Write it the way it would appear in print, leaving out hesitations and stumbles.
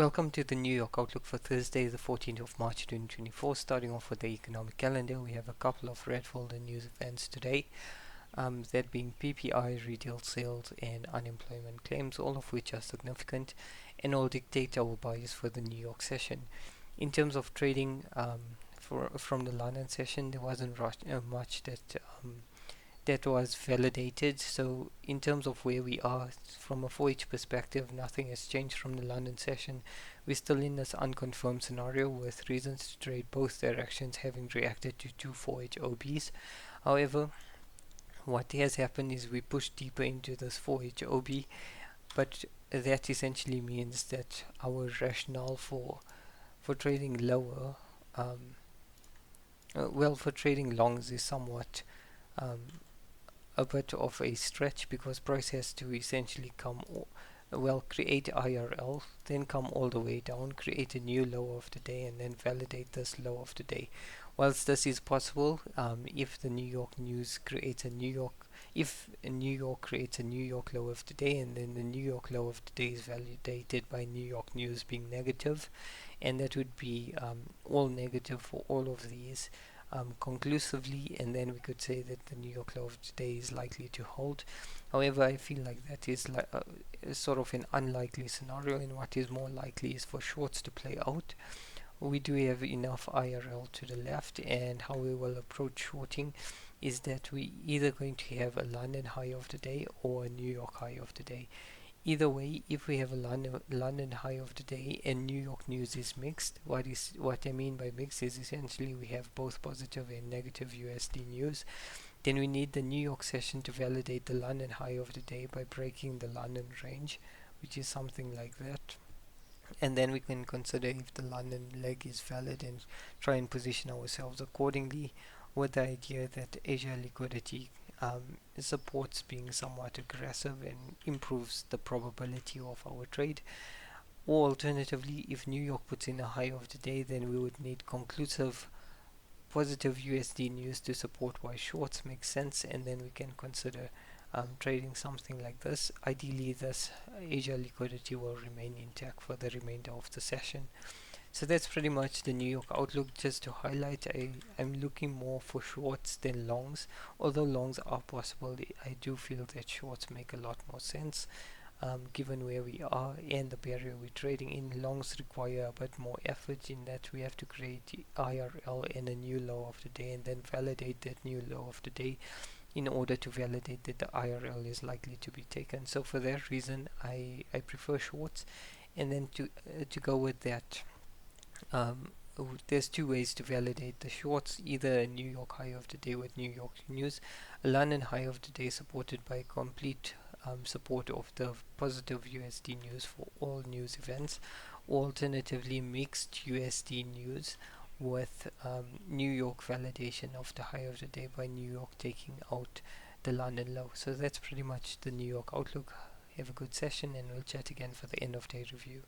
Welcome to the New York Outlook for Thursday, the 14th of March 2024. Starting off with the economic calendar, we have a couple of red folder news events today, that being PPI, retail sales, and unemployment claims, all of which are significant and all dictate our bias for the New York session. In terms of trading, from the London session, there wasn't much that was validated. So in terms of where we are from a 4H perspective, nothing has changed from the London session. We're still in this unconfirmed scenario with reasons to trade both directions having reacted to two 4H OBs. However, what has happened is we pushed deeper into this 4H OB, but that essentially means that our rationale for trading lower, for trading longs is somewhat um, a bit of a stretch because price has to essentially create IRL, then come all the way down, create a new low of the day, and then validate this low of the day. Whilst this is possible, if the New York news creates a New York, if New York creates a New York low of the day, and then the New York low of the day is validated by New York news being negative, and that would be all negative for all of these conclusively, and then we could say that the New York low of today is likely to hold. However, I feel like that is sort of an unlikely scenario, and what is more likely is for shorts to play out. We do have enough IRL to the left, and how we will approach shorting is that we either going to have a London high of the day or a New York high of the day. Either way, if we have a London high of the day and New York news is mixed, what I mean by mixed is essentially we have both positive and negative USD news. Then we need the New York session to validate the London high of the day by breaking the London range, which is something like that. And then we can consider if the London leg is valid and try and position ourselves accordingly, with the idea that Asia liquidity supports being somewhat aggressive and improves the probability of our trade. Or alternatively, if New York puts in a high of the day, then we would need conclusive positive USD news to support why shorts make sense, and then we can consider trading something like this. Ideally, this Asia liquidity will remain intact for the remainder of the session. So that's pretty much the New York outlook. Just to highlight, I'm looking more for shorts than longs. Although longs are possible, I do feel that shorts make a lot more sense. Given where we are and the barrier we're trading in. Longs require a bit more effort in that we have to create IRL and a new low of the day and then validate that new low of the day in order to validate that the IRL is likely to be taken. So for that reason, I prefer shorts. And then to go with that, there's two ways to validate the shorts: either a New York high of the day with New York news, a London high of the day supported by complete support of the positive USD news for all news events, or alternatively mixed USD news with New York validation of the high of the day by New York taking out the London low. So that's pretty much the New York outlook. Have a good session, and we'll chat again for the end of day review.